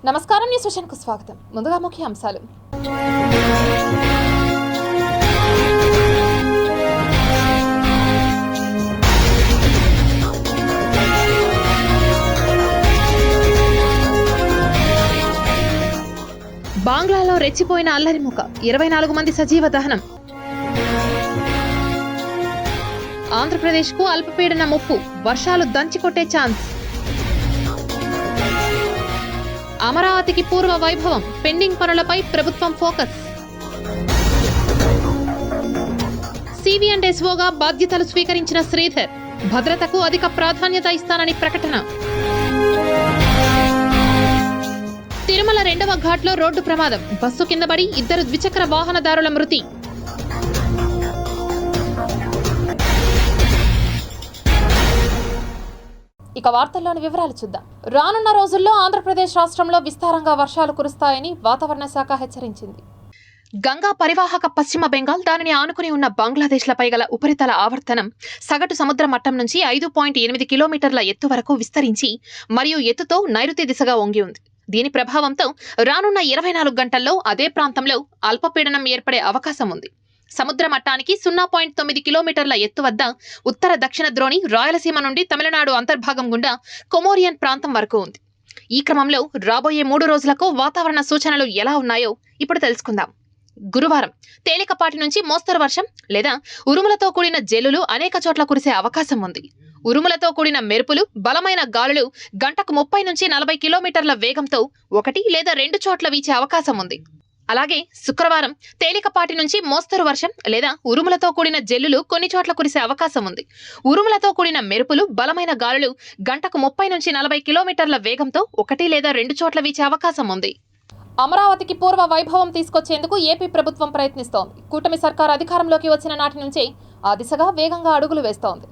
నమస్కారం, న్యూస్ విషన్కు స్వాగతం. ముందుగా ముఖ్య అంశాలు. బాంగ్లాలో రెచ్చిపోయిన అల్లరిముఖ, 24 మంది సజీవ దహనం. ఆంధ్రప్రదేశ్కు అల్పపీడన ముప్పు, వర్షాలు దంచికొట్టే ఛాన్స్. అమరావతికి పూర్వ వైభవం, పెండింగ్ పనులపై ప్రభుత్వం ఫోకస్. సివిఎండ్ఎస్ఓగా బాధ్యతలు స్వీకరించిన శ్రీధర్, భద్రతకు అధిక ప్రాధాన్యత ఇస్తానని ప్రకటన. తిరుమల 2వ ఘాట్లో రోడ్డు ప్రమాదం, బస్సు కిందపడి 2 ద్విచక్ర వాహనదారుల మృతి. ఇక వార్తల్లోని వివరాలు చూద్దాం. రానున్న రోజుల్లో ఆంధ్రప్రదేశ్ రాష్ట్రంలో విస్తారంగా వర్షాలు కురుస్తాయని వాతావరణ శాఖ హెచ్చరించింది. గంగా పరివాహక పశ్చిమ బెంగాల్, దానిని ఆనుకుని ఉన్న బంగ్లాదేశ్లపై గల ఉపరితల ఆవర్తనం సగటు సముద్ర మట్టం నుంచి 5.8 కిలోమీటర్ల ఎత్తు వరకు విస్తరించి మరియు ఎత్తుతో నైరుతి దిశగా వంగి ఉంది. దీని ప్రభావంతో రానున్న 24 గంటల్లో అదే ప్రాంతంలో అల్పపీడనం ఏర్పడే అవకాశం ఉంది. సముద్ర మట్టానికి 0.9 కిలోమీటర్ల ఎత్తు వద్ద ఉత్తర దక్షిణ ద్రోణి రాయలసీమ నుండి తమిళనాడు అంతర్భాగం గుండా కొమోరియన్ ప్రాంతం వరకు ఉంది. ఈ క్రమంలో రాబోయే 3 రోజులకు వాతావరణ సూచనలు ఎలా ఉన్నాయో ఇప్పుడు తెలుసుకుందాం. గురువారం తేలికపాటి నుంచి మోస్తరు వర్షం లేదా ఉరుములతో కూడిన జల్లులు అనేక చోట్ల కురిసే అవకాశం ఉంది. ఉరుములతో కూడిన మెరుపులు, బలమైన గాలులు గంటకు 30 నుంచి 40 కిలోమీటర్ల వేగంతో 1 లేదా 2 చోట్ల వీచే అవకాశం ఉంది. అలాగే శుక్రవారం తేలికపాటి నుంచి మోస్తరు వర్షం లేదా ఉరుములతో కూడిన జల్లులు కొన్ని చోట్ల కురిసే అవకాశం ఉంది. ఉరుములతో కూడిన మెరుపులు, బలమైన గాలులు గంటకు 30 నుంచి 40 కిలోమీటర్ల వేగంతో 1 లేదా 2 చోట్ల వీచే అవకాశం ఉంది. అమరావతికి పూర్వ వైభవం తీసుకొచ్చేందుకు ఏపీ ప్రభుత్వం ప్రయత్నిస్తోంది. కూటమి సర్కార్ అధికారంలోకి వచ్చిన నాటి నుంచే ఆ దిశగా వేగంగా అడుగులు వేస్తోంది.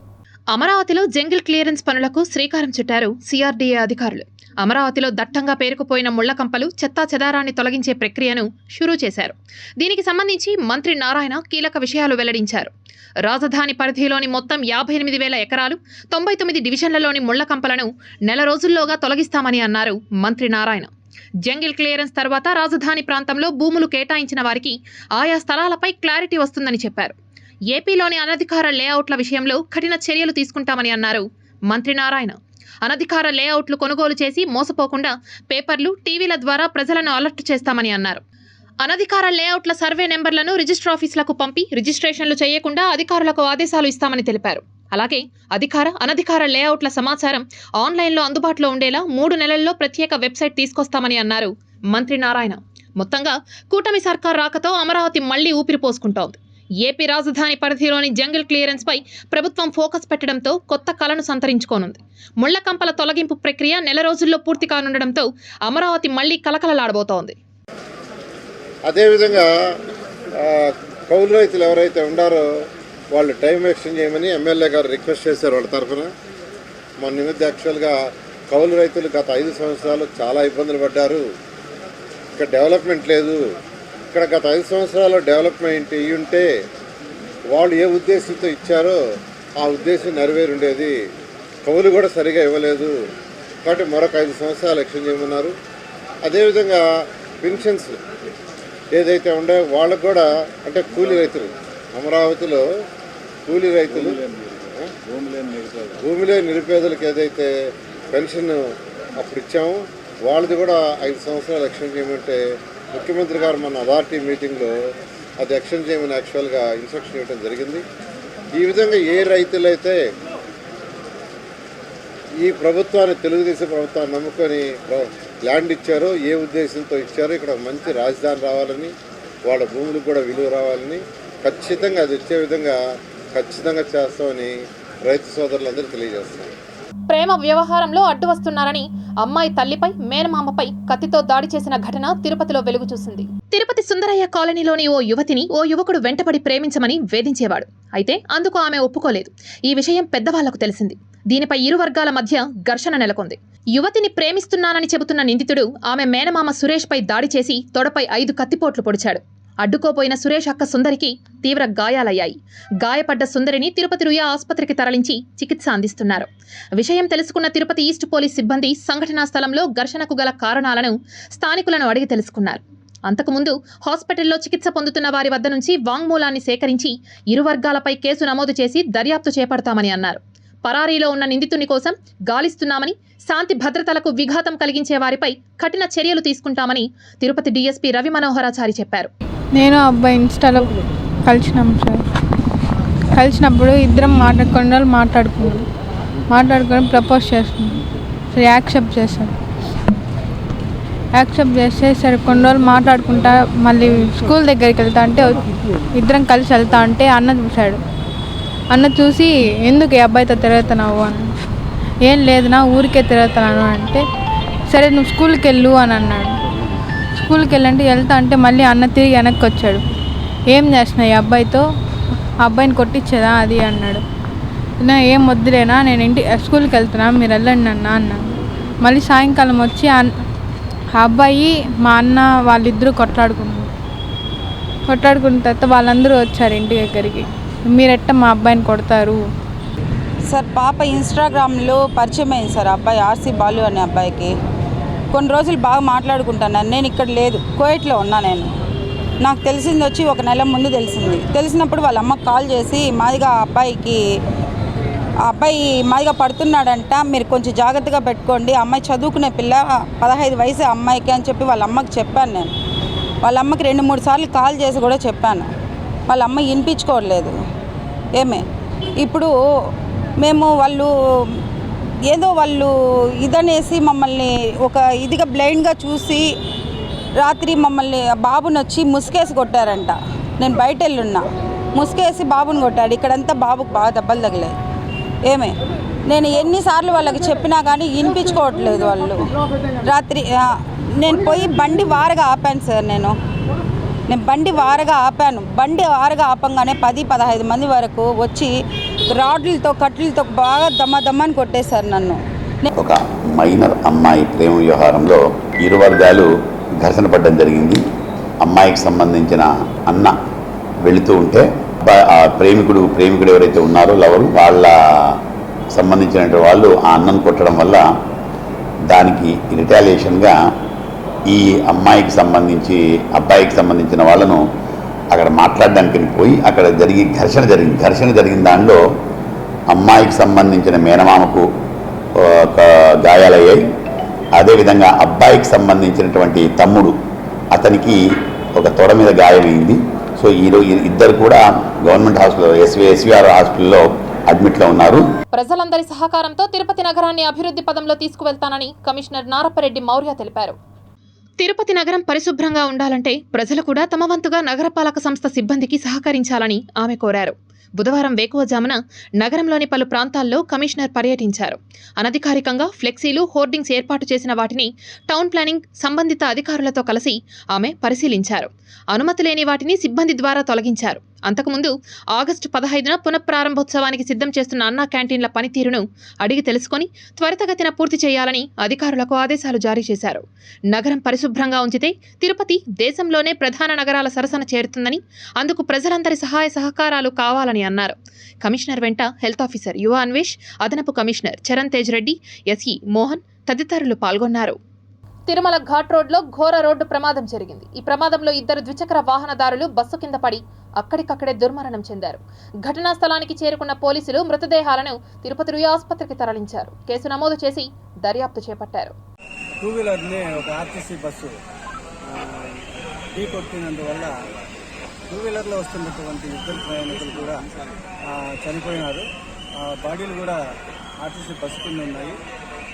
అమరావతిలో జంగిల్ క్లియరెన్స్ పనులకు శ్రీకారం చుట్టారు సిఆర్డీఏ అధికారులు. అమరావతిలో దట్టంగా పేరుకుపోయిన ముళ్లకంపలు, చెత్తా చెదారాన్ని తొలగించే ప్రక్రియను షురూ చేశారు. దీనికి సంబంధించి మంత్రి నారాయణ కీలక విషయాలు వెల్లడించారు. రాజధాని పరిధిలోని మొత్తం 58,000 ఎకరాలు, 99 డివిజన్లలోని ముళ్లకంపలను నెల రోజుల్లోగా తొలగిస్తామని అన్నారు మంత్రి నారాయణ. జంగిల్ క్లియరెన్స్ తర్వాత రాజధాని ప్రాంతంలో భూములు కేటాయించిన వారికి ఆయా స్థలాలపై క్లారిటీ వస్తుందని చెప్పారు. ఏపీలోని అనధికార లేఅవుట్ల విషయంలో కఠిన చర్యలు తీసుకుంటామని అన్నారు మంత్రి నారాయణ. అనధికార లేఅవుట్లు కొనుగోలు చేసి మోసపోకుండా పేపర్లు, టీవీల ద్వారా ప్రజలను అలర్ట్ చేస్తామని అన్నారు. అనధికార లేఅవుట్ల సర్వే నెంబర్లను రిజిస్టర్ ఆఫీసులకు పంపి రిజిస్ట్రేషన్లు చేయకుండా అధికారులకు ఆదేశాలు ఇస్తామని తెలిపారు. అలాగే అనధికార లేఅవుట్ల సమాచారం ఆన్లైన్లో అందుబాటులో ఉండేలా 3 నెలల్లో ప్రత్యేక వెబ్సైట్ తీసుకొస్తామని అన్నారు మంత్రి నారాయణ. మొత్తంగా కూటమి సర్కార్ రాకతో అమరావతి మళ్లీ ఊపిరి పోసుకుంటోంది. ఏపీ రాజధాని పరిధిలోని జంగిల్ క్లియరెన్స్ పై ప్రభుత్వం ఫోకస్ పెట్టడంతో కొత్త కళను సంతరించుకోనుంది. ముళ్లకంపల తొలగింపు ప్రక్రియ నెల రోజుల్లో పూర్తి కానుండడంతో అమరావతి మళ్లీ కలకలలాడబోతోంది. అదేవిధంగా కౌలు రైతులు ఎవరైతే ఉండారో వాళ్ళు టైం ఎక్స్టెండ్ చేయమని ఎమ్మెల్యే గారు రిక్వెస్ట్ చేశారు వాళ్ళ తరఫున. మొన్న మధ్య యాక్చువల్గా కౌలు రైతులు గత 5 సంవత్సరాలు చాలా ఇబ్బందులు పడ్డారు. ఇక్కడ డెవలప్మెంట్ లేదు. ఇక్కడ గత 5 సంవత్సరాలు డెవలప్మెంట్ ఉంటే వాళ్ళు ఏ ఉద్దేశంతో ఇచ్చారో ఆ ఉద్దేశం నెరవేరు ఉండేది. కౌలు కూడా సరిగా ఇవ్వలేదు కాబట్టి మరొక 5 సంవత్సరాలు ఎక్స్టెండ్ చేయమన్నారు. అదేవిధంగా పెన్షన్స్ ఏదైతే ఉండే వాళ్ళకు కూడా, అంటే కూలీ రైతులు, అమరావతిలో కూలీ రైతులు, భూమి లేని నిరుపేదలకు ఏదైతే పెన్షన్ అప్పుడు ఇచ్చామో వాళ్ళది కూడా 5 సంవత్సరాలు ఎక్స్టెండ్ చేయమంటే ముఖ్యమంత్రి గారు మన అథారిటీ మీటింగ్లో అది ఎక్స్టెండ్ చేయమని యాక్చువల్గా ఇన్స్ట్రక్షన్ ఇవ్వడం జరిగింది. ఈ విధంగా ఏ రైతులైతే ఈ ప్రభుత్వాన్ని, తెలుగుదేశం ప్రభుత్వాన్ని నమ్ముకొని ల్యాండ్ ఇచ్చారో, ఏ ఉద్దేశంతో ఇచ్చారో, ఇక్కడ మంచి రాజధాని రావాలని, వాళ్ళ భూములకు కూడా విలువ రావాలని ఖచ్చితంగా అది వచ్చే విధంగా ఖచ్చితంగా చేస్తామని రైతు సోదరులందరూ తెలియజేస్తున్నారు. ప్రేమ వ్యవహారంలో అడ్డు వస్తున్నారని అమ్మాయి తల్లిపై, మేనమామపై కత్తితో దాడి చేసిన ఘటన తిరుపతిలో వెలుగు చూసింది. తిరుపతి సుందరయ్య కాలనీలోని ఓ యువతిని ఓ యువకుడు వెంటపడి ప్రేమించమని వేధించేవాడు. అయితే అందుకు ఆమె ఒప్పుకోలేదు. ఈ విషయం పెద్దవాళ్లకు తెలిసింది. దీనిపై ఇరు వర్గాల మధ్య ఘర్షణ నెలకొంది. యువతిని ప్రేమిస్తున్నానని చెబుతున్న నిందితుడు ఆమె మేనమామ సురేష్ పై దాడి చేసి తొడపై 5 కత్తిపోట్లు పొడిచాడు. అడ్డుకోపోయిన సురేష్ అక్క సుందరికి తీవ్ర గాయాలయ్యాయి. గాయపడ్డ సుందరిని తిరుపతి రుయా ఆసుపత్రికి తరలించి చికిత్స అందిస్తున్నారు. విషయం తెలుసుకున్న తిరుపతి ఈస్ట్ పోలీస్ సిబ్బంది సంఘటనా స్థలంలో ఘర్షణకు గల కారణాలను స్థానికులను అడిగి తెలుసుకున్నారు. అంతకుముందు హాస్పిటల్లో చికిత్స పొందుతున్న వారి వద్ద నుంచి వాంగ్మూలాన్ని సేకరించి ఇరు వర్గాలపై కేసు నమోదు చేసి దర్యాప్తు చేపడతామని అన్నారు. పరారీలో ఉన్న నిందితుని కోసం గాలిస్తున్నామని, శాంతి భద్రతలకు విఘాతం కలిగించే వారిపై కఠిన చర్యలు తీసుకుంటామని తిరుపతి డీఎస్పీ రవి మనోహరాచారి చెప్పారు. నేను అబ్బాయి ఇన్స్టాలో కలిసినాం సార్. కలిసినప్పుడు ఇద్దరం మాట్లాడుకొని ప్రపోజ్ చేస్తున్నాం సార్. యాక్సెప్ట్ చేశారు. యాక్సెప్ట్ చేస్తే సరే కొన్ని రోజులు మాట్లాడుకుంటా మళ్ళీ స్కూల్ దగ్గరికి వెళ్తా అంటే ఇద్దరం కలిసి వెళ్తా అంటే అన్న చూశాడు. అన్న చూసి ఎందుకు ఈ అబ్బాయితో తిరుగుతున్నావు అని, ఏం లేదు నా ఊరికే తిరుగుతున్నాను అంటే సరే నువ్వు స్కూల్కి వెళ్ళు అని అన్నాడు. స్కూల్కి వెళ్ళంటే వెళ్తా అంటే మళ్ళీ అన్న తిరిగి వెనక్కి వచ్చాడు. ఏం చేస్తున్నావు ఈ అబ్బాయితో, ఆ అబ్బాయిని కొట్టించేదా అది అన్నాడు. ఏం వద్దులేనా నేను స్కూల్కి వెళ్తున్నా మీరు వెళ్ళండి అన్నాను. మళ్ళీ సాయంకాలం వచ్చి ఆ అబ్బాయి మా అన్న వాళ్ళిద్దరూ కొట్లాడుకున్న తర్వాత వాళ్ళందరూ వచ్చారు ఇంటి దగ్గరికి. మీరెట్ట మా అబ్బాయిని కొడతారు సార్? పాప ఇన్స్టాగ్రామ్లో పరిచయం అయింది సార్ అబ్బాయి, ఆర్సీ బాలు అనే అబ్బాయికి. కొన్ని రోజులు బాగా మాట్లాడుకుంటాను. నేను ఇక్కడ లేదు, కువైట్లో ఉన్నా. నాకు తెలిసింది వచ్చి 1 నెల ముందు తెలిసినప్పుడు వాళ్ళ అమ్మకి కాల్ చేసి మాదిగా అబ్బాయి మాదిగా పడుతున్నాడంట, మీరు కొంచెం జాగ్రత్తగా పెట్టుకోండి, అమ్మాయి చదువుకునే పిల్ల, 15 వయసు అమ్మాయికి అని చెప్పి వాళ్ళ అమ్మకి చెప్పాను. నేను వాళ్ళ అమ్మకి 2-3 సార్లు కాల్ చేసి కూడా చెప్పాను. వాళ్ళ అమ్మ వినిపించుకోవట్లేదు. ఇప్పుడు మేము వాళ్ళు ఇదనేసి మమ్మల్ని ఒక ఇదిగా బ్లైండ్గా చూసి రాత్రి మమ్మల్ని బాబుని వచ్చి ముసుకేసి కొట్టారంట. నేను బయట వెళ్ళున్నా, ముసుకేసి బాబుని కొట్టాడు. ఇక్కడంతా బాబుకు బాగా దెబ్బలు తగిలాయి. నేను ఎన్నిసార్లు వాళ్ళకి చెప్పినా కానీ వినిపించుకోవట్లేదు వాళ్ళు. రాత్రి నేను పోయి బండి వారగా ఆపాను సార్. నేను బండి వారగా ఆపంగానే 10-15 మంది వరకు వచ్చి రాడ్లతో కట్లతో బాగా దమ్మని కొట్టేశారు నన్ను. ఒక మైనర్ అమ్మాయి ప్రేమ వ్యవహారంలో ఇరు వర్గాలు ఘర్షణ పడడం జరిగింది. అమ్మాయికి సంబంధించిన అన్న వెళుతూ ఉంటే ఆ ప్రేమికుడు ఎవరైతే ఉన్నారో లవరు వాళ్ళ సంబంధించిన వాళ్ళు ఆ అన్నను కొట్టడం వల్ల దానికి రిటాలియేషన్గా ఈ అబ్బాయికి సంబంధించిన వాళ్ళను అక్కడ మాట్లాడడానికి పోయి అక్కడ ఘర్షణ జరిగిన దానిలో అమ్మాయికి సంబంధించిన మేనమామకు గాయాలయ్యాయి. అదేవిధంగా అబ్బాయికి సంబంధించినటువంటి తమ్ముడు అతనికి ఒక తొడ మీద గాయమైంది. సో ఈరోజు ఇద్దరు కూడా గవర్నమెంట్ హాస్పిటల్ ఎస్వీఆర్ హాస్పిటల్లో అడ్మిట్లో ఉన్నారు. ప్రజలందరి సహకారంతో తిరుపతి నగరాన్ని అభివృద్ధి పదంలో తీసుకువెళ్తానని కమిషనర్ నారప్పరెడ్డి మౌర్య తెలిపారు. తిరుపతి నగరం పరిశుభ్రంగా ఉండాలంటే ప్రజలు కూడా తమ వంతుగా నగరపాలక సంస్థ సిబ్బందికి సహకరించాలని ఆమె కోరారు. బుధవారం వేకువజామున నగరంలోని పలు ప్రాంతాల్లో కమిషనర్ పర్యటించారు. అనధికారికంగా ఫ్లెక్సీలు, హోర్డింగ్స్ ఏర్పాటు చేసిన వాటిని టౌన్ ప్లానింగ్ సంబంధిత అధికారులతో కలిసి ఆమె పరిశీలించారు. అనుమతి లేని వాటిని సిబ్బంది ద్వారా తొలగించారు. అంతకుముందు ఆగస్టు 15న పునఃప్రారంభోత్సవానికి సిద్ధం చేస్తున్న అన్నా క్యాంటీన్ల పనితీరును అడిగి తెలుసుకుని త్వరితగతిన పూర్తి చేయాలని అధికారులకు ఆదేశాలు జారీ చేశారు. నగరం పరిశుభ్రంగా ఉంచితే తిరుపతి దేశంలోనే ప్రధాన నగరాల సరసన చేరుతుందని, అందుకు ప్రజలందరి సహాయ సహకారాలు కావాలని అన్నారు. కమిషనర్ వెంట హెల్త్ ఆఫీసర్ యువ అన్వేష్, అదనపు కమిషనర్ చరణ్ తేజ్ రెడ్డి, ఎస్ఈ మోహన్ తదితరులు పాల్గొన్నారు. తిరుమల ఘాట్ రోడ్లో ఘోర రోడ్డు ప్రమాదం జరిగింది. ఈ ప్రమాదంలో 2 ద్విచక్ర వాహనదారులు బస్సు కింద పడి అక్కడికక్కడే దుర్మరణం చెందారు. ఘటనా స్థలానికి చేరుకున్న పోలీసులు మృతదేహాలను తిరుపతి రుయా ఆసుపత్రికి తరలించారు. కేసు నమోదు చేసి దర్యాప్తు చేపట్టారు. 2 వీలర్ని ఒక ఆర్టీసీ బస్సు ఢీ కొట్టినందువల్ల 2 వీలర్లో వస్తున్నటువంటి 2 ప్రయాణికులు కూడా చనిపోయినారు. బాడీలు కూడా ఆర్టీసీ బస్సు కింద ఉన్నాయి.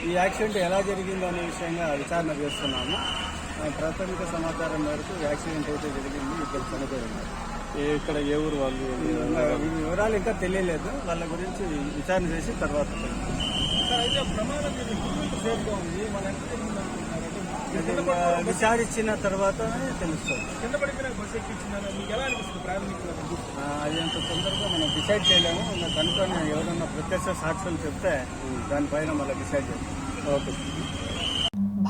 ఈ యాక్సిడెంట్ ఎలా జరిగిందో అనే విషయంగా విచారణ చేస్తున్నాము. ప్రాథమిక సమాచారం మేరకు యాక్సిడెంట్ అయితే జరిగింది, 2 చనిపోయినారు. ఇక్కడ ఏ ఊరు వాళ్ళు వివరాలు ఇంకా తెలియలేదు. వాళ్ళ గురించి విచారణ చేసి తర్వాత విచారించిన తర్వాత తెలుస్తుంది. అది అంత తొందరగా మనం డిసైడ్ చేయలేము. కనుకొని ఎవరన్నా ప్రత్యక్ష సాక్షులు చెప్తే దానిపైన మళ్ళీ డిసైడ్ చేస్తాం. ఓకే.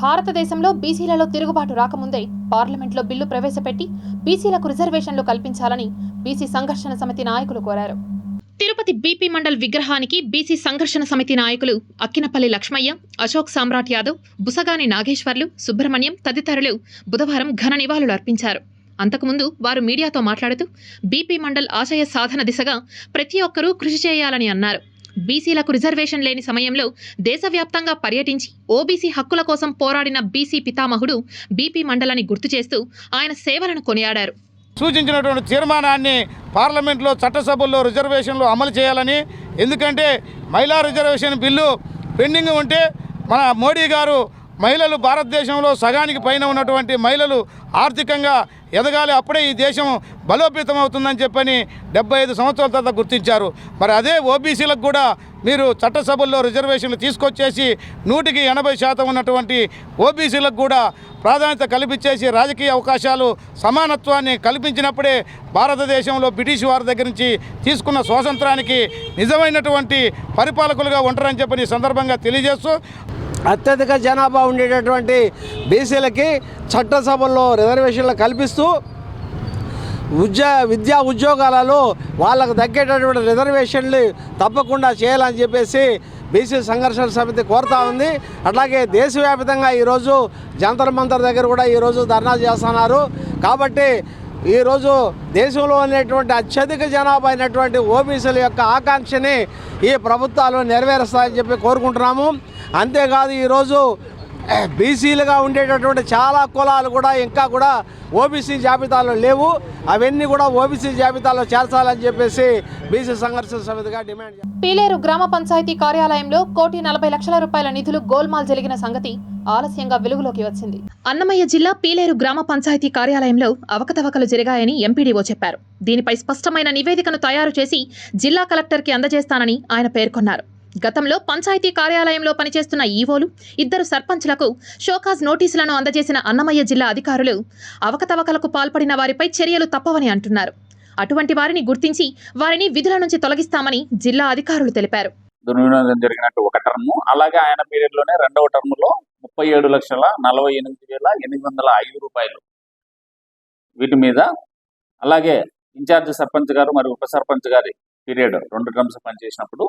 భారతదేశంలో బీసీలలో తిరుగుబాటు రాకముందే పార్లమెంట్లో బిల్లు ప్రవేశపెట్టి బీసీలకు రిజర్వేషన్లు కల్పించాలని బీసీ సంఘర్షణ సమితి నాయకులు కోరారు. తిరుపతి బీపీ మండల్ విగ్రహానికి బీసీ సంఘర్షణ సమితి నాయకులు అక్కినపల్లి లక్ష్మయ్య, అశోక్ సామ్రాట్ యాదవ్, బుసగాని నాగేశ్వర్లు, సుబ్రహ్మణ్యం తదితరులు బుధవారం ఘన నివాళులు అర్పించారు. అంతకుముందు వారు మీడియాతో మాట్లాడుతూ బీపీ మండల్ ఆశయ సాధన దిశగా ప్రతి ఒక్కరూ కృషి చేయాలని అన్నారు. బీసీలకు రిజర్వేషన్ లేని సమయంలో దేశవ్యాప్తంగా పర్యటించి ఓబీసీ హక్కుల కోసం పోరాడిన బీసీ పితామహుడు బీపీ మండలని గుర్తు చేస్తూ ఆయన సేవలను కొనియాడారు. సూచించినటువంటి తీర్మానాన్ని పార్లమెంట్లో చట్టసభల్లో రిజర్వేషన్లు అమలు చేయాలని, ఎందుకంటే మహిళా రిజర్వేషన్ బిల్లు పెండింగ్ ఉంటే మన మోడీ గారు మహిళలు భారతదేశంలో సగానికి పైన ఉన్నటువంటి మహిళలు ఆర్థికంగా ఎదగాలి, అప్పుడే ఈ దేశం బలోపేతం అవుతుందని చెప్పని 75 సంవత్సరాల తర్వాత గుర్తించారు. మరి అదే ఓబీసీలకు కూడా మీరు చట్టసభల్లో రిజర్వేషన్లు తీసుకొచ్చేసి 180% ఉన్నటువంటి ఓబీసీలకు కూడా ప్రాధాన్యత కల్పించేసి రాజకీయ అవకాశాలు సమానత్వాన్ని కల్పించినప్పుడే భారతదేశంలో బ్రిటిష్ వారి దగ్గర నుంచి తీసుకున్న స్వాతంత్రానికి నిజమైనటువంటి పరిపాలకులుగా ఉంటారని చెప్పని సందర్భంగా తెలియజేస్తూ, అత్యధిక జనాభా ఉండేటటువంటి బీసీలకి చట్టసభల్లో రిజర్వేషన్లు కల్పిస్తూ విద్యా ఉద్యోగాలలో వాళ్ళకు తగ్గేటటువంటి రిజర్వేషన్లు తప్పకుండా చేయాలని చెప్పేసి బీసీ సంఘర్షణ సమితి కోరుతా ఉంది. అట్లాగే దేశవ్యాప్తంగా ఈరోజు జంతర్ మంతర్ దగ్గర కూడా ఈరోజు ధర్నా చేస్తున్నారు. కాబట్టి ఈరోజు దేశంలో ఉన్నటువంటి అత్యధిక జనాభా అయినటువంటి ఓబీసీల యొక్క ఆకాంక్షని ఈ ప్రభుత్వాలు నెరవేరుస్తాయని చెప్పి కోరుకుంటున్నాము. అంతేకాదు ఈరోజు బీసీలుగా ఉండేటటువంటి చాలా కులాలు కూడా ఇంకా కూడా ఓబీసీ జాబితాలో లేవు. అవన్నీ కూడా ఓబీసీ జాబితాలో చేర్చాలని చెప్పేసి బీసీ సంఘర్షణ సమితిగా డిమాండ్ చేస్తారు. పీలేరు గ్రామ పంచాయతీ కార్యాలయంలో 1,40,00,000 రూపాయల నిధులు గోల్మాల్ జరిగిన సంగతి ఆలస్యంగా వెలుగులోకి వచ్చింది. అన్నమయ్య జిల్లా పీలేరు గ్రామ పంచాయతీ కార్యాలయంలో అవకతవకలు జరిగాయని ఎంపీడీఓ చెప్పారు. దీనిపై స్పష్టమైన నివేదికను తయారు చేసి జిల్లా కలెక్టర్కి అందజేస్తానని ఆయన పేర్కొన్నారు. గతంలో పంచాయతీ కార్యాలయంలో పనిచేస్తున్న ఈవోలు, 2 సర్పంచ్లకు షోకాజ్ నోటీసులను అందజేసిన అన్నమయ్య జిల్లా అధికారులు అవకతవకలకు పాల్పడిన వారిపై చర్యలు తప్పవని అంటున్నారు. అటువంటి వారిని గుర్తించి వారిని విధుల నుంచి తొలగిస్తామని జిల్లా అధికారులు తెలిపారు. దుర్వినియోగం జరిగినట్టు ఒక టర్ము, అలాగే ఆయన పీరియడ్లోనే 2వ టర్ములో 37,48,805 రూపాయలు వీటి మీద, అలాగే ఇన్ఛార్జ్ సర్పంచ్ గారు మరియు ఉప సర్పంచ్ గారి పీరియడ్ 2 టర్మ్స్ పనిచేసినప్పుడు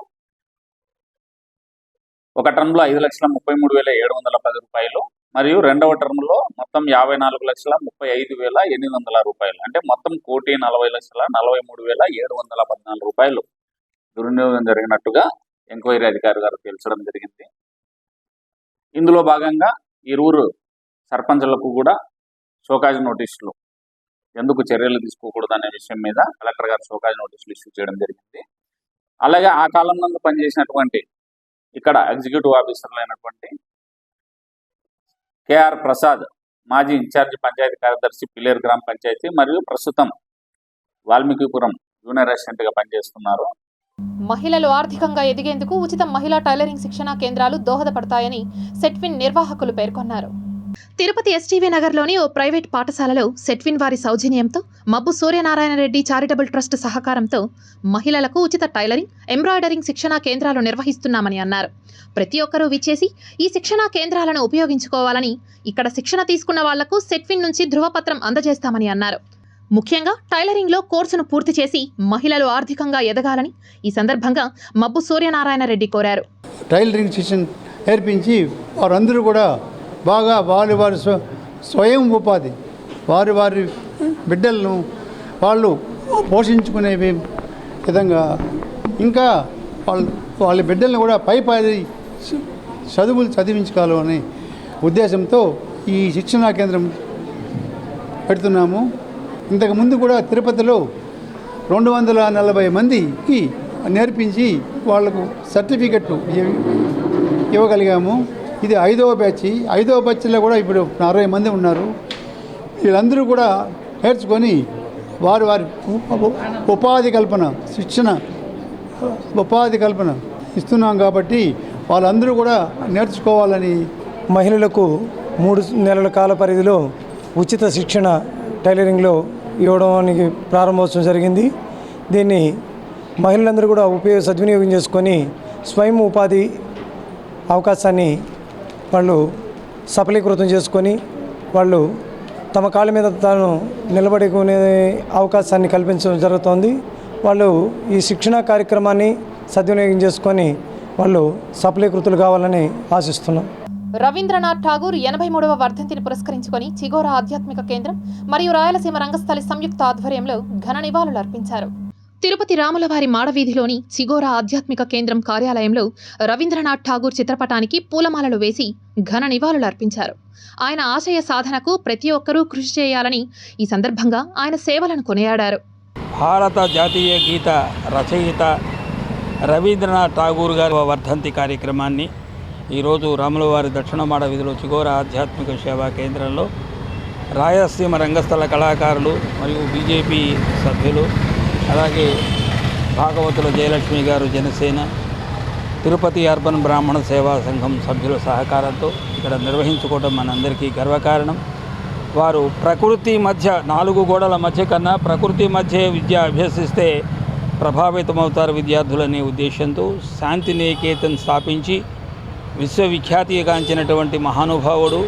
ఒక టర్మ్లో 5,33,710 రూపాయలు మరియు 2వ టర్మ్లో మొత్తం 54,35,800 రూపాయలు, అంటే మొత్తం 1,40,43,714 రూపాయలు దుర్వినియోగం జరిగినట్టుగా ఎంక్వైరీ అధికారి గారు తేల్చడం జరిగింది. ఇందులో భాగంగా ఇరువురు సర్పంచులకు కూడా షోకాజ్ నోటీసులు ఎందుకు చర్యలు తీసుకోకూడదు అనే విషయం మీద కలెక్టర్ గారు షోకాజ్ నోటీసులు ఇష్యూ చేయడం జరిగింది. అలాగే ఆ కాలం నందు పనిచేసినటువంటి ఇక్కడ ఎగ్జిక్యూటివ్ ఆఫీసర్లు అయినటువంటి కేఆర్ ప్రసాద్, మాజీ ఇన్ఛార్జి పంచాయతీ కార్యదర్శి పిలేరు గ్రామ పంచాయతీ మరియు ప్రస్తుతం వాల్మీకిపురం జూనియర్ అసిస్టెంట్గా పనిచేస్తున్నారు. మహిళలు ఆర్థికంగా ఎదిగేందుకు ఉచిత మహిళా టైలరింగ్ శిక్షణా కేంద్రాలు దోహదపడతాయని సెట్విన్ నిర్వాహకులు పేర్కొన్నారు. తిరుపతి ఎస్టీవీ నగర్లోని ఓ ప్రైవేట్ పాఠశాలలో సెట్విన్ వారి సౌజన్యంతో మబ్బు సూర్యనారాయణ రెడ్డి చారిటబుల్ ట్రస్ట్ సహకారంతో మహిళలకు ఉచిత టైలరింగ్, ఎంబ్రాయిడరింగ్ శిక్షణా కేంద్రాలు నిర్వహిస్తున్నామని అన్నారు. ప్రతి ఒక్కరూ విచ్చేసి ఈ శిక్షణా కేంద్రాలను ఉపయోగించుకోవాలని, ఇక్కడ శిక్షణ తీసుకున్న వాళ్లకు సెట్విన్ నుంచి ధృవపత్రం అందజేస్తామని అన్నారు. ముఖ్యంగా టైలరింగ్లో కోర్సును పూర్తి చేసి మహిళలు ఆర్థికంగా ఎదగాలని ఈ సందర్భంగా మబ్బు సూర్యనారాయణ రెడ్డి కోరారు. టైలరింగ్ శిక్షణ నేర్పించి వారందరూ కూడా బాగా వారి స్వయం ఉపాధి, వారి బిడ్డలను వాళ్ళు పోషించుకునే విధంగా, ఇంకా వాళ్ళ బిడ్డలను కూడా పై చదువులు చదివించుకోవాలనే ఉద్దేశంతో ఈ శిక్షణా కేంద్రం పెడుతున్నాము. ఇంతకుముందు కూడా తిరుపతిలో 240 మందికి నేర్పించి వాళ్లకు సర్టిఫికెట్లు ఇవ్వగలిగాము. ఇది 5వ బ్యాచ్. 5వ బ్యాచ్లో కూడా ఇప్పుడు 60 మంది ఉన్నారు. వీళ్ళందరూ కూడా నేర్చుకొని వారి ఉపాధి కల్పన, శిక్షణ ఉపాధి కల్పన ఇస్తున్నాం. కాబట్టి వాళ్ళందరూ కూడా నేర్చుకోవాలని, మహిళలకు 3 నెలల కాల పరిధిలో ఉచిత శిక్షణ టైలరింగ్లో ఇవ్వడానికి ప్రారంభోత్సవం జరిగింది. దీన్ని మహిళలందరూ కూడా సద్వినియోగం చేసుకొని స్వయం ఉపాధి అవకాశాన్ని వాళ్ళు సఫలీకృతం చేసుకొని వాళ్ళు తమ కాళ్ళ మీద తాను నిలబడుకునే అవకాశాన్ని కల్పించడం జరుగుతోంది. వాళ్ళు ఈ శిక్షణా కార్యక్రమాన్ని సద్వినియోగం చేసుకొని వాళ్ళు సఫలీకృతులు కావాలని ఆశిస్తున్నాం. రవీంద్రనాథ్ ఠాగూర్ 83వ వర్ధంతిని పురస్కరించుకొని చిగోరా ఆధ్యాత్మిక కేంద్రం మరియు రాయలసీమ రంగస్థలి సంయుక్త ఆధ్వర్యంలో ఘన నివాళులు అర్పించారు. తిరుపతి రాములవారి మాడవీధిలోని చిగోరా ఆధ్యాత్మిక కేంద్రం కార్యాలయంలో రవీంద్రనాథ్ ఠాగూర్ చిత్రపటానికి పూలమాలలు వేసి ఘన నివాళులు అర్పించారు. ఆయన ఆశయ సాధనకు ప్రతి ఒక్కరూ కృషి చేయాలని ఈ సందర్భంగా ఆయన సేవలను కొనియాడారు. భారత జాతీయ గీత రచయిత రవీంద్రనాథ్ ఠాగూర్ గారి వర్ధంతి కార్యక్రమాన్ని ఈరోజు రాములవారి దక్షిణమాడ వీధిలో చిగోరా ఆధ్యాత్మిక సేవా కేంద్రంలో రాయలసీమ రంగస్థల కళాకారులు మరియు బీజేపీ సభ్యులు, అలాగే భాగవతుల జయలక్ష్మి గారు జనసేన, తిరుపతి అర్బన్ బ్రాహ్మణ సేవా సంఘం సభ్యుల సహకారంతో ఇక్కడ నిర్వహించుకోవడం మనందరికీ గర్వకారణం. వారు ప్రకృతి మధ్య 4 గోడల మధ్య కన్నా ప్రకృతి మధ్య విద్య అభ్యసిస్తే ప్రభావితమవుతారు విద్యార్థులనే ఉద్దేశంతో శాంతినికేతన్ స్థాపించి విశ్వవిఖ్యాతిగాంచినటువంటి మహానుభావుడు,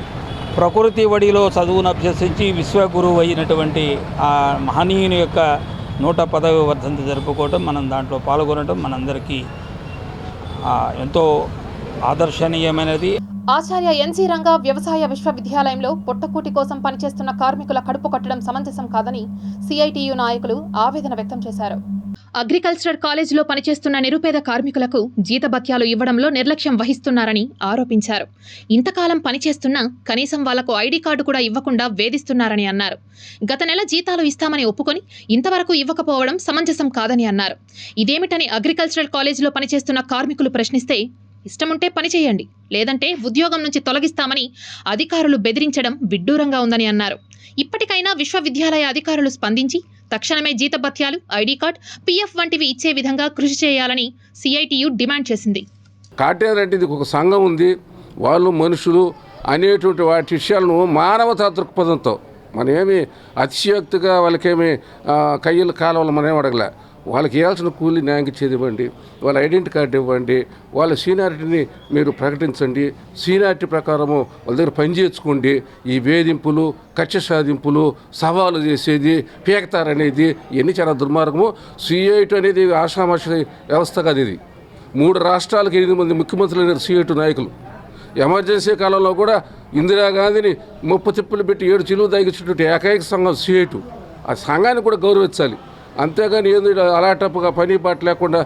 ప్రకృతి వడిలో చదువును అభ్యసించి విశ్వగురువు అయినటువంటి ఆ మహనీయుని యొక్క 110వ వర్ధంతి జరుపుకోవటం, మనం దాంట్లో పాల్గొనడం మనందరికీ ఎంతో ఆదర్శనీయమైనది. ఆచార్య ఎన్జీ రంగా వ్యవసాయ విశ్వవిద్యాలయంలో పొట్టకూటి కోసం పనిచేస్తున్న కార్మికుల కడుపు కట్టడం సమంజసం కాదని సిఐటియు నాయకులు ఆవేదన వ్యక్తం చేశారు. అగ్రికల్చరల్ కాలేజీలో పనిచేస్తున్న నిరుపేద కార్మికులకు జీతభత్యాలు ఇవ్వడంలో నిర్లక్ష్యం వహిస్తున్నారని ఆరోపించారు. ఇంతకాలం పనిచేస్తున్నా కనీసం వాళ్లకు ఐడి కార్డు కూడా ఇవ్వకుండా వేధిస్తున్నారని అన్నారు. గత నెల జీతాలు ఇస్తామని ఒప్పుకొని ఇంతవరకు ఇవ్వకపోవడం సమంజసం కాదని అన్నారు. ఇదేమిటని అగ్రికల్చరల్ కాలేజీలో పనిచేస్తున్న కార్మికులు ప్రశ్నిస్తే, ఇష్టముంటే పని చేయండి, లేదంటే ఉద్యోగం నుంచి తొలగిస్తామని అధికారులు బెదిరించడం విడ్డూరంగా ఉందని అన్నారు. ఇప్పటికైనా విశ్వవిద్యాలయ అధికారులు స్పందించి తక్షణమే జీతభత్యాలు, ఐడి కార్డ్, పిఎఫ్ వంటివి ఇచ్చే విధంగా కృషి చేయాలని సిఐటియు డిమాండ్ చేసింది. కాటేర్ అంటే ఇది ఒక సంఘం ఉంది, వాళ్ళు మనుషులు అనేటువంటి వాటి విషయాలను మానవతా దృక్పథంతో మనమేమి అతిశయోక్తిగా వాళ్ళకేమి కయ్యల కాలంలో మనమేం అడగలే. వాళ్ళకి ఇవ్వాల్సిన కూలీ న్యాయంగా ఇవ్వండి, వాళ్ళ ఐడెంటిటీ కార్డు ఇవ్వండి, వాళ్ళ సీనియారిటీని మీరు ప్రకటించండి, సీనియారిటీ ప్రకారము వాళ్ళ దగ్గర పనిచేసుకోండి. ఈ వేధింపులు, కక్ష సాధింపులు, సవాలు చేసేది, పీకతారనేది ఇవన్నీ చాలా దుర్మార్గము. సిఐటి అనేది ఆషామాష వ్యవస్థ కాదు. ఇది 3 రాష్ట్రాలకు 8 మంది ముఖ్యమంత్రులు అయినారు సిఐటి నాయకులు. ఎమర్జెన్సీ కాలంలో కూడా ఇందిరాగాంధీని 30 తిప్పులు పెట్టి 7 చిలువు తగ్గించినటువంటి ఏకైక సంఘం సిఐటి. ఆ సంఘాన్ని కూడా గౌరవించాలి. అంతేగాని ఏంది అలాటప్పుగా పని పాట లేకుండా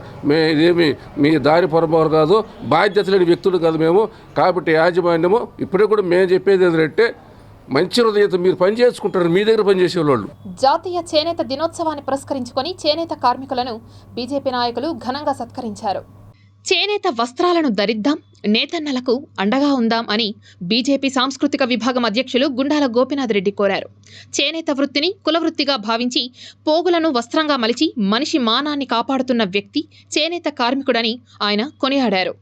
ఇదేమి మీ దారి పొరపాటు కాదు, బాధ్యత లేని వ్యక్తులు కాదు మేము. కాబట్టి యాజమాన్యము ఇప్పుడే కూడా మేము చెప్పేది ఏంటంటే మంచి హృదయంతో మీరు పని చేసుకుంటారు, మీ దగ్గర పనిచేసేవాళ్ళు. జాతీయ చేనేత దినోత్సవాన్ని పురస్కరించుకొని చేనేత కార్మికులను బీజేపీ నాయకులు ఘనంగా సత్కరించారు. చేనేత వస్త్రాలను ధరిద్దాం, నేతన్నలకు అండగా ఉందాం అని బీజేపీ సాంస్కృతిక విభాగం అధ్యక్షులు గుండాల గోపీనాథ్ రెడ్డి కోరారు. చేనేత వృత్తిని కులవృత్తిగా భావించి పోగులను వస్త్రంగా మలిచి మనిషి మానాన్ని కాపాడుతున్న వ్యక్తి చేనేత కార్మికుడని ఆయన కొనియాడారు.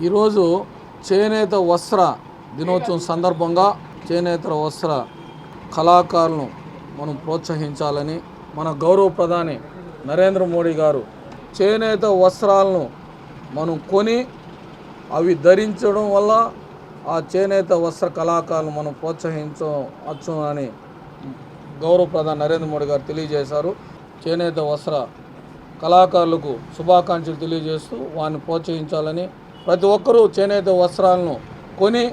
ఈరోజు చేనేత వస్త్ర దినోత్సవం సందర్భంగా చేనేత వస్త్ర కళాకారులను మనం ప్రోత్సహించాలని మన గౌరవ ప్రధాని నరేంద్ర మోడీ గారు చేనేత వస్త్రాలను మనం కొని అవి ధరించడం వల్ల ఆ చేనేత వస్త్ర కళాకారులను మనం ప్రోత్సహించవచ్చు అని గౌరవ ప్రధాని నరేంద్ర మోడీ గారు తెలియజేశారు. చేనేత వస్త్ర కళాకారులకు శుభాకాంక్షలు తెలియజేస్తూ వారిని ప్రోత్సహించాలని, ప్రతి ఒక్కరూ చేనేత వస్త్రాలను కొని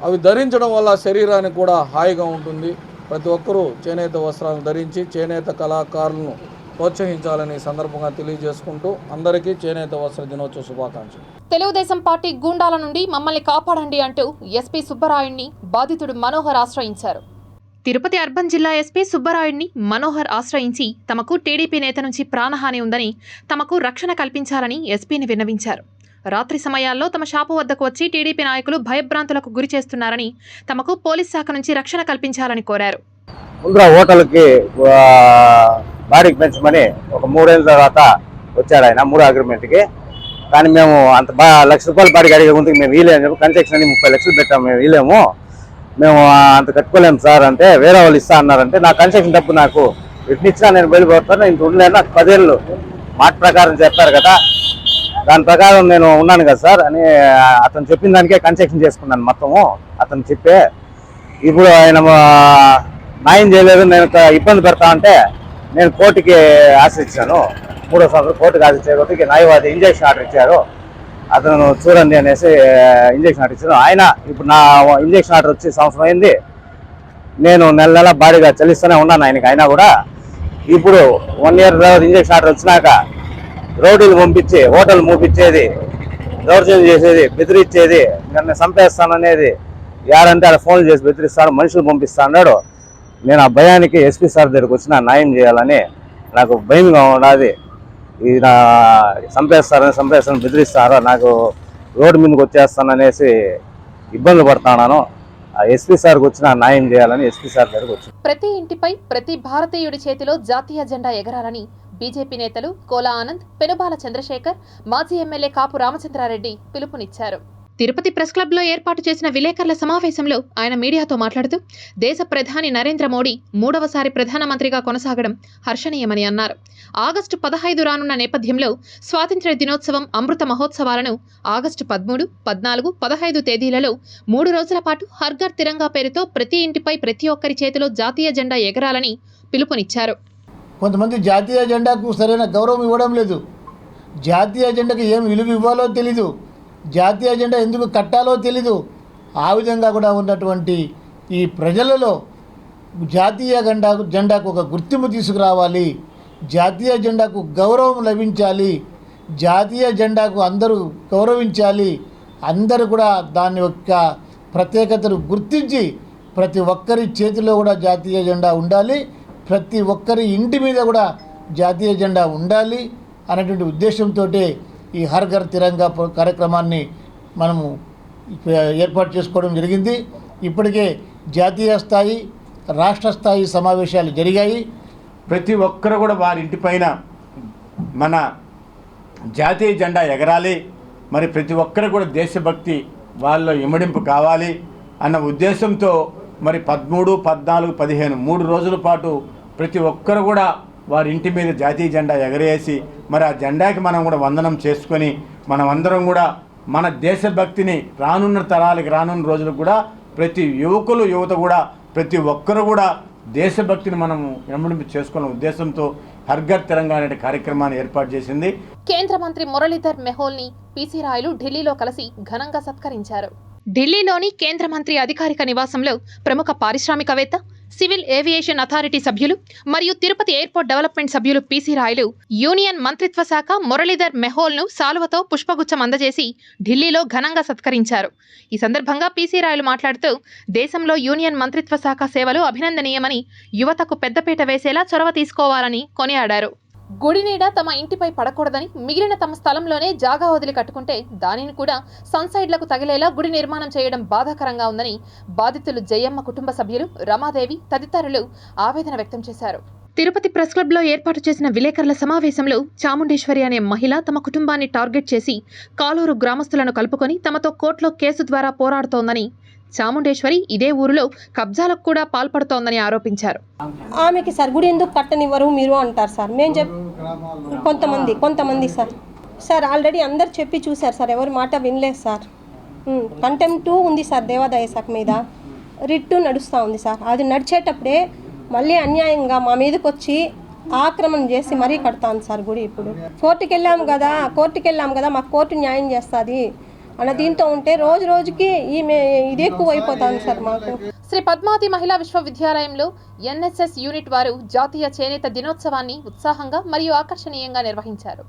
అవి ధరించడం వల్ల శరీరానికి కూడా హాయిగా ఉంటుంది. ప్రతి ఒక్కరూ చేనేత వస్త్రాలను ధరించి చేనేత కళాకారులను ప్రోత్సహించాలని సందర్భంగా తెలియజేసుకుంటూ అందరికీ చేనేత వస్త్ర దినోత్సవ శుభాకాంక్షలు. తెలుగుదేశం పార్టీ గూండాల నుండి మమ్మల్ని కాపాడండి అంటూ ఎస్పీ సుబ్బరాయుడిని బాధితుడు మనోహర్ ఆశ్రయించారు. తిరుపతి అర్బన్ జిల్లా ఎస్పీ సుబ్బరాయుడిని మనోహర్ ఆశ్రయించి తమకు టీడీపీ నేత నుంచి ప్రాణహాని ఉందని, తమకు రక్షణ కల్పించాలని ఎస్పీని విన్నవించారు. రాత్రి సమయాల్లో తమ షాపు వద్దకు వచ్చి టీడీపీ నాయకులు భయభ్రాంతులకు గురి చేస్తున్నారని, తమకు పోలీస్ శాఖ నుంచి రక్షణ కల్పించాలని కోరారు. ముందర హోటల్కి బాడీకి పెంచమని ఒక 3 ఏళ్ళ తర్వాత వచ్చారు ఆయన 3 అగ్రిమెంట్కి. కానీ మేము అంత ₹1,00,000 బాడీకి అడిగే ముందుకు మేము వీలేము చెప్పి కన్స్ట్రక్షన్ అని 30 లక్షలు పెట్టాము. మేము వీలేము, మేము అంత కట్టుకోలేము సార్ అంటే వేరే వాళ్ళు ఇస్తా అన్నారంటే నా కన్స్ట్రక్షన్ డబ్బు నాకు ఇట్నిచ్చినా నేను వెళ్ళిపోతాను, ఇంత ఉండలేను, నాకు 10 ఏళ్ళు మాట ప్రకారం చెప్పారు కదా, దాని ప్రకారం నేను ఉన్నాను కదా సార్ అని అతను చెప్పిన దానికే కన్స్ట్రక్షన్ చేసుకున్నాను మొత్తము. అతను చెప్పే ఇప్పుడు ఆయన న్యాయం చేయలేదు, నేను ఇబ్బంది పెడతా అంటే నేను కోర్టుకి ఆశ్రయించాను. 3వ సంవత్సరం కోర్టుకి ఆశ్రయించే న్యాయవాది ఇంజక్షన్ ఆర్డర్ ఇచ్చారు, అతను చూడండి అనేసి ఇంజక్షన్ ఆర్డర్ ఇచ్చాను. ఆయన ఇప్పుడు నా ఇంజక్షన్ ఆర్డర్ వచ్చి సంవత్సరం అయింది, నేను నెల నెల భారీగా చెల్లిస్తూనే ఉన్నాను ఆయనకి. అయినా కూడా ఇప్పుడు 1 ఇయర్ తర్వాత ఇంజక్షన్ ఆర్డర్ వచ్చినాక రోడ్డులు పంపించి హోటల్ మూపించేది, దౌర్జన్యం చేసేది, బెదిరించేది, నన్ను చంపేస్తాననేది, యారంటే అలా ఫోన్లు చేసి బెదిరిస్తాడు, మనుషులు పంపిస్తా అన్నాడు. నేను ఆ భయానికి ఎస్పీ సార్ దగ్గరికి వచ్చిన న్యాయం చేయాలని నాకు భయంగా ఉన్నది. ఇది నా చంపేస్తారని బెదిరిస్తారు, నాకు రోడ్డు మీదకి వచ్చేస్తాననేసి ఇబ్బంది పడుతున్నాను. ఆ ఎస్పీ సార్కి వచ్చిన న్యాయం చేయాలని ఎస్పీ సార్ దగ్గరికి వచ్చి ప్రతి ఇంటిపై ప్రతి భారతీయుడి చేతిలో జాతీయ జెండా ఎగరాలని బీజేపీ నేతలు కోలా ఆనంద్, పెనుబాల చంద్రశేఖర్, మాజీ ఎమ్మెల్యే కాపు రామచంద్రారెడ్డి పిలుపునిచ్చారు. తిరుపతి ప్రెస్ క్లబ్లో ఏర్పాటు చేసిన విలేకరుల సమావేశంలో ఆయన మీడియాతో మాట్లాడుతూ దేశ ప్రధాని నరేంద్ర మోడీ 3వసారి ప్రధానమంత్రిగా కొనసాగడం హర్షణీయమని అన్నారు. ఆగస్టు 15 రానున్న నేపథ్యంలో స్వాతంత్ర్య దినోత్సవం, అమృత మహోత్సవాలను ఆగస్టు 13, 14, 15 తేదీలలో 3 రోజుల పాటు హర్ ఘర్ తిరంగా పేరుతో ప్రతి ఇంటిపై ప్రతి ఒక్కరి చేతిలో జాతీయ జెండా ఎగరాలని పిలుపునిచ్చారు. కొంతమంది జాతీయ జెండాకు సరైన గౌరవం ఇవ్వడం లేదు, జాతీయ జెండాకు ఏం విలువ ఇవ్వాలో తెలీదు, జాతీయ జెండా ఎందుకు కట్టాలో తెలీదు. ఆ విధంగా కూడా ఉన్నటువంటి ఈ ప్రజలలో జాతీయ జెండాకు ఒక గుర్తింపు తీసుకురావాలి, జాతీయ జెండాకు గౌరవం లభించాలి, జాతీయ జెండాకు అందరూ గౌరవించాలి, అందరూ కూడా దాని యొక్క ప్రత్యేకతను గుర్తించి ప్రతి ఒక్కరి చేతిలో కూడా జాతీయ జెండా ఉండాలి, ప్రతి ఒక్కరి ఇంటి మీద కూడా జాతీయ జెండా ఉండాలి అనేటువంటి ఉద్దేశంతో ఈ హర్ ఘర్ తిరంగా కార్యక్రమాన్ని మనము ఏర్పాటు చేసుకోవడం జరిగింది. ఇప్పటికే జాతీయ స్థాయి, రాష్ట్ర స్థాయి సమావేశాలు జరిగాయి. ప్రతి ఒక్కరు కూడా వారి ఇంటిపైన మన జాతీయ జెండా ఎగరాలి, మరి ప్రతి ఒక్కరు కూడా దేశభక్తి వాళ్ళలో ఇమడింపు కావాలి అన్న ఉద్దేశంతో మరి 13, 14, 15 3 రోజుల పాటు ప్రతి ఒక్కరు కూడా వారి ఇంటి మీద జాతీయ జెండా ఎగరేసి మరి ఆ జెండాకి మనం కూడా వందనం చేసుకొని మనం అందరం కూడా మన దేశభక్తిని రానున్న తరాలకి, రానున్న రోజులకు కూడా ప్రతి యువత కూడా ప్రతి ఒక్కరు కూడా దేశభక్తిని మనము ఇమడింపు చేసుకున్న ఉద్దేశంతో హర్ ఘర్ తిరంగా అనే కార్యక్రమాన్ని ఏర్పాటు చేసింది. కేంద్ర మంత్రి మురళీధర్ మెహోల్ని పీసీ రాయలు ఢిల్లీలో కలిసి ఘనంగా సత్కరించారు. ఢిల్లీలోని కేంద్ర మంత్రి అధికారిక నివాసంలో ప్రముఖ పారిశ్రామికవేత్త, సివిల్ ఏవియేషన్ అథారిటీ సభ్యులు మరియు తిరుపతి ఎయిర్పోర్ట్ డెవలప్మెంట్ సభ్యులు పీసీ రాయలు యూనియన్ మంత్రిత్వ శాఖ మురళీధర్ మెహోల్ను శాలువతో పుష్పగుచ్చం అందజేసి ఢిల్లీలో ఘనంగా సత్కరించారు. ఈ సందర్భంగా పీసీ రాయలు మాట్లాడుతూ దేశంలో యూనియన్ మంత్రిత్వ శాఖ సేవలు అభినందనీయమని, యువతకు పెద్దపీట వేసేలా చొరవ తీసుకోవాలని కొనియాడారు. గుడినీడ తమ ఇంటిపై పడకూడదని, మిగిలిన తమ స్థలంలోనే జాగా వదిలి కట్టుకుంటే దానిని కూడా సన్సైడ్లకు తగిలేలా గుడి నిర్మాణం చేయడం బాధాకరంగా ఉందని బాధితులు జయమ్మ కుటుంబ సభ్యులు, రమాదేవి తదితరులు ఆవేదన వ్యక్తం చేశారు. తిరుపతి ప్రెస్ క్లబ్లో ఏర్పాటు చేసిన విలేకరుల సమావేశంలో చాముండేశ్వరి అనే మహిళ తమ కుటుంబాన్ని టార్గెట్ చేసి కాలూరు గ్రామస్తులను కలుపుకొని తమతో కోర్టులో కేసు ద్వారా పోరాడుతోందని, చాముండేశ్వరి ఇదే ఊరిలో కబ్జాలకు కూడా పాల్పడుతోందని ఆరోపించారు. ఆమెకి సార్ గుడి ఎందుకు కట్టనివ్వరు మీరు అంటారు సార్. మేము కొంతమంది సార్ ఆల్రెడీ అందరు చెప్పి చూశారు సార్, ఎవరి మాట వినలేదు సార్. కంటెంప్ట్ ఉంది సార్ దేవాదాయ శాఖ మీద, రిట్టు నడుస్తూ ఉంది సార్. అది నడిచేటప్పుడే మళ్ళీ అన్యాయంగా మా మీదకి వచ్చి ఆక్రమణ చేసి మరీ కడతాను సార్ గుడి. ఇప్పుడు కోర్టుకి వెళ్ళాము కదా మాకు కోర్టు న్యాయం చేస్తుంది అన్న దీంతో ఉంటే రోజు రోజుకి ఇది ఎక్కువ అయిపోతాను సార్ మాకు. శ్రీ పద్మావతి మహిళా విశ్వవిద్యాలయంలో ఎన్ఎస్ఎస్ యూనిట్ వారు జాతీయ చేనేత దినోత్సవాన్ని ఉత్సాహంగా మరియు ఆకర్షణీయంగా నిర్వహించారు.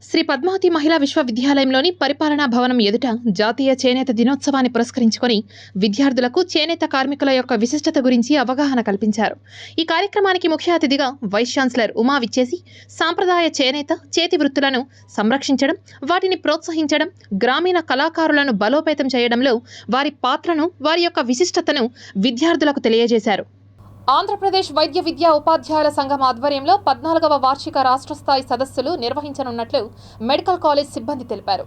శ్రీ పద్మావతి మహిళా విశ్వవిద్యాలయంలోని పరిపాలనా భవనం ఎదుట జాతీయ చేనేత దినోత్సవాన్ని పురస్కరించుకొని విద్యార్థులకు చేనేత కార్మికుల యొక్క విశిష్టత గురించి అవగాహన కల్పించారు. ఈ కార్యక్రమానికి ముఖ్య అతిథిగా వైస్ ఛాన్సలర్ ఉమా విచ్చేసి సాంప్రదాయ చేనేత, చేతి వృత్తులను సంరక్షించడం, వాటిని ప్రోత్సహించడం, గ్రామీణ కళాకారులను బలోపేతం చేయడంలో వారి పాత్రను, వారి యొక్క విశిష్టతను విద్యార్థులకు తెలియజేశారు. ఆంధ్రప్రదేశ్ వైద్య విద్యా ఉపాధ్యాయుల సంఘం ఆధ్వర్యంలో 14వ వార్షిక రాష్ట్ర స్థాయి సదస్సులు నిర్వహించనున్నట్లు మెడికల్ కాలేజ్ సిబ్బంది తెలిపారు.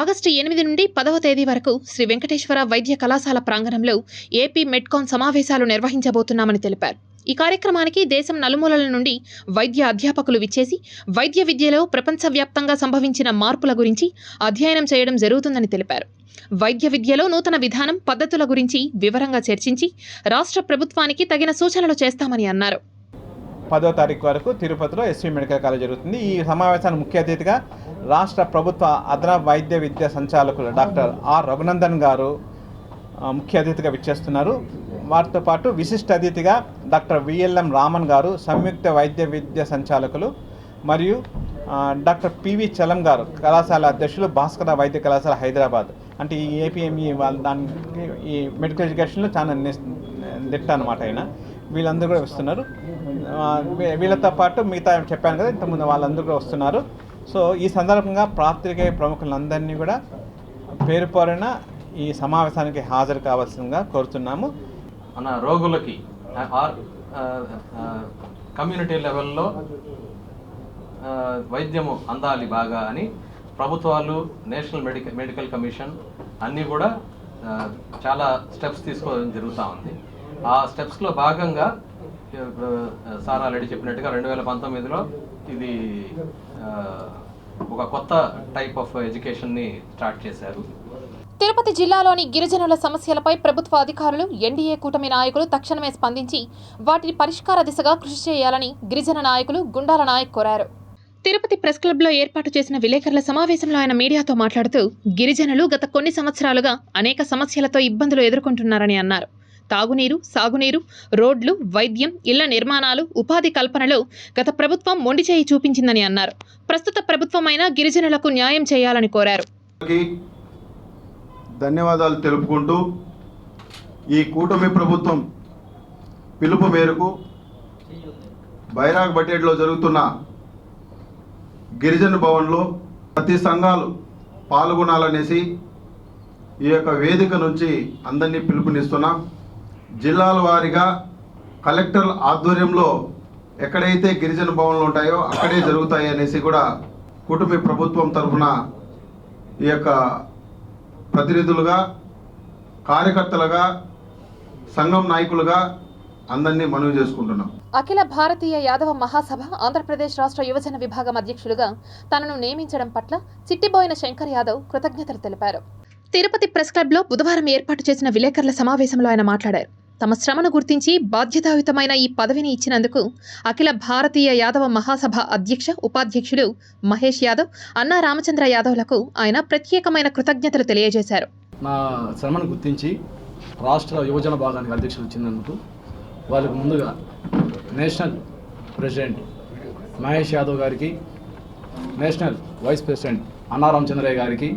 ఆగస్టు 8 నుండి 10వ తేదీ వరకు శ్రీ వెంకటేశ్వర వైద్య కళాశాల ప్రాంగణంలో ఏపీ మెడ్కాన్ సమావేశాలు నిర్వహించబోతున్నామని తెలిపారు. ఈ కార్యక్రమానికి దేశం నలుమూలల నుండి వైద్య అధ్యాపకులు విచ్చేసి వైద్య విద్యలో ప్రపంచవ్యాప్తంగా సంభవించిన మార్పుల గురించి అధ్యయనం చేయడం జరుగుతుందని తెలిపారు. వైద్య విద్యలో నూతన విధానం, పద్ధతుల గురించి వివరంగా చర్చించి రాష్ట్ర ప్రభుత్వానికి తగిన సూచనలు చేస్తామని అన్నారు. 10వ తారీఖు వరకు తిరుపతిలో ఎస్వి మెడికల్ కాలేజ్ జరుగుతుంది. ఈ సమావేశానికి ముఖ్య అతిథిగా రాష్ట్ర ప్రభుత్వ అదనపు వైద్య విద్యా సంచాలకులు డాక్టర్ ఆర్ రఘునందన్ గారు ముఖ్య అతిథిగా విచ్చేస్తున్నారు. వారితో పాటు విశిష్ట అతిథిగా డాక్టర్ విఎల్ఎం రామన్ గారు సంయుక్త వైద్య విద్యా సంచాలకులు మరియు డాక్టర్ పివి చలం గారు కళాశాల అధ్యక్షులు భాస్కర వైద్య కళాశాల హైదరాబాద్. అంటే ఈ ఏపీఎంఈ వాళ్ళ దానికి ఈ మెడికల్ ఎడ్యుకేషన్లో చాలా దిట్ట అనమాట. ఆయన వీళ్ళందరూ కూడా వస్తున్నారు. వీళ్ళతో పాటు మిగతా చెప్పాను కదా ఇంతకుముందు వాళ్ళందరూ కూడా వస్తున్నారు. సో ఈ సందర్భంగా పాత్రికేయ ప్రముఖులందరినీ కూడా పేరు పేరున ఈ సమావేశానికి హాజరు కావాల్సిందిగా కోరుతున్నాము. మన రోగులకి కమ్యూనిటీ లెవెల్లో వైద్యము అందాలి బాగా అని ప్రభుత్వాలు, నేషనల్ మెడికల్ కమిషన్ అన్నీ కూడా చాలా స్టెప్స్ తీసుకోవడం జరుగుతూ ఉంది. ఆ స్టెప్స్లో భాగంగా ఇప్పుడు సార్ ఆల్రెడీ చెప్పినట్టుగా 2019లో ఇది ఒక కొత్త టైప్ ఆఫ్ ఎడ్యుకేషన్ని స్టార్ట్ చేశారు. తిరుపతి జిల్లాలోని గిరిజనుల సమస్యలపై ప్రభుత్వ అధికారులు, ఎన్డీఏ కూటమి నాయకులు తక్షణమే స్పందించి వాటిని పరిష్కార దిశగా కృషి చేయాలని గిరిజన నాయకులు గుండాల నాయక్ కోరారు. తిరుపతి ప్రెస్ క్లబ్లో ఏర్పాటు చేసిన విలేకరుల సమావేశంలో ఆయన మీడియాతో మాట్లాడుతూ గిరిజనులు గత కొన్ని సంవత్సరాలుగా అనేక సమస్యలతో ఇబ్బందులు ఎదుర్కొంటున్నారని అన్నారు. తాగునీరు, సాగునీరు, రోడ్లు, వైద్యం, ఇళ్ల నిర్మాణాలు, ఉపాధి కల్పనలో గత ప్రభుత్వం మొండిచేయి చూపించిందని అన్నారు. ప్రస్తుత ప్రభుత్వమైన గిరిజనులకు న్యాయం చేయాలని కోరారు. ధన్యవాదాలు తెలుపుకుంటూ ఈ కూటమి ప్రభుత్వం పిలుపు మేరకు బైరాగ్ బటేట్లో జరుగుతున్న గిరిజన భవన్లో ప్రతి సంఘాలు పాల్గొనాలనేసి ఈ యొక్క వేదిక నుంచి అందరినీ పిలుపునిస్తున్నాం. జిల్లాల వారీగా కలెక్టర్ ఆధ్వర్యంలో ఎక్కడైతే గిరిజన భవన్లు ఉంటాయో అక్కడే జరుగుతాయి అనేసి కూడా కూటమి ప్రభుత్వం తరఫున ఈ యొక్క ప్రతినిధులుగా, కార్యకర్తలుగా, సంఘం నాయకులుగా అందరినీ మనవి చేసుకుంటున్నాం. అఖిల భారతీయ యాదవ మహాసభ ఆంధ్రప్రదేశ్ రాష్ట్ర యువజన విభాగం అధ్యక్షులుగా తనను నియమించడం పట్ల చిట్టిబోయిన శంకర్ యాదవ్ కృతజ్ఞతలు తెలిపారు. తిరుపతి ప్రెస్ క్లబ్లో బుధవారం ఏర్పాటు చేసిన విలేకరుల సమావేశంలో ఆయన మాట్లాడారు. తమ శ్రమను గుర్తించి బాధ్యతాయుతమైన ఈ పదవిని ఇచ్చినందుకు అఖిల భారతీయ యాదవ మహాసభ అధ్యక్ష, ఉపాధ్యక్షులు మహేష్ యాదవ్, అన్నా రామచంద్ర యాదవ్లకు ఆయన ప్రత్యేకమైన కృతజ్ఞతలు తెలియజేశారు. నా శ్రమను గుర్తించి రాష్ట్ర యువజన భాగానికి అధ్యక్షులు ఇచ్చినందుకు వాళ్ళకు ముందుగా నేషనల్ ప్రెసిడెంట్ మహేష్ యాదవ్ గారికి, నేషనల్ వైస్ ప్రెసిడెంట్ అన్నా రామచంద్రయ్య గారికి,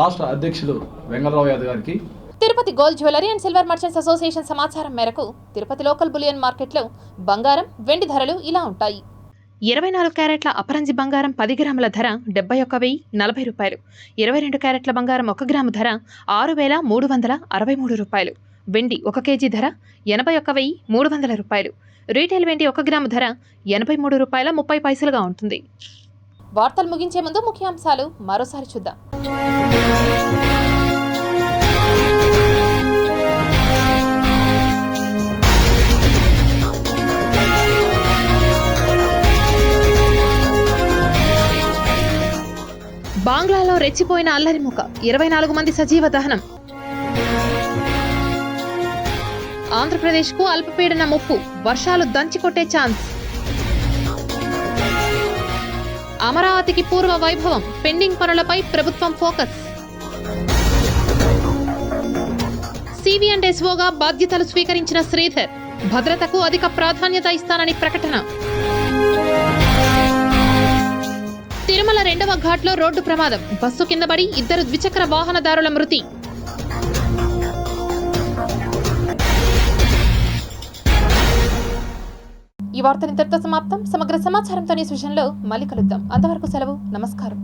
రాష్ట్ర అధ్యక్షులు వెంగళరావు యాదవ్ గారికి. Tirupati gold jewellery and silver merchants association సమాచారం మేరకు తిరుపతి లోకల్ బులియన్ మార్కెట్లో బంగారం, వెండి ధరలు ఇలా ఉంటాయి. 24 క్యారెట్ల అపరంజి బంగారం 10 గ్రాముల ధర 71,040 రూపాయలు. 22 క్యారెట్ల బంగారం 1 గ్రాము ధర 6,363 రూపాయలు. వెండి 1 కేజీ ధర 81,300 రూపాయలు. రీటైల్ వెండి 1 గ్రాము ధర 83 రూపాయల 30 పైసలుగా ఉంటుంది. వార్తలు ముగించే ముందు ముఖ్యాంశాలు మరోసారి చూద్దాం. బంగ్లాలో రెచ్చిపోయిన అల్లరిముక, 24 మంది సజీవ దహనం. ఆంధ్రప్రదేశ్కు అల్పపీడన ముప్పు, వర్షాలు దంచికొట్టే ఛాన్స్. అమరావతికి పూర్వ వైభవం, పెండింగ్ పనులపై ప్రభుత్వం ఫోకస్. సివి&ఎస్ఓగా బాధ్యతలు స్వీకరించిన శ్రీధర్, భద్రతకు అధిక ప్రాధాన్యత ఇస్తానని ప్రకటన. తిరుమల 2వ ఘాట్లో రోడ్డు ప్రమాదం, బస్సు కిందపడి 2 ద్విచక్ర వాహనదారుల మృతి. ఈ వార్త ఇంతటితో సమాప్తం. సమగ్ర సమాచారంతో న్యూస్ విజన్లో మళ్ళీ కలుద్దాం. అంతవరకు సెలవు, నమస్కారం.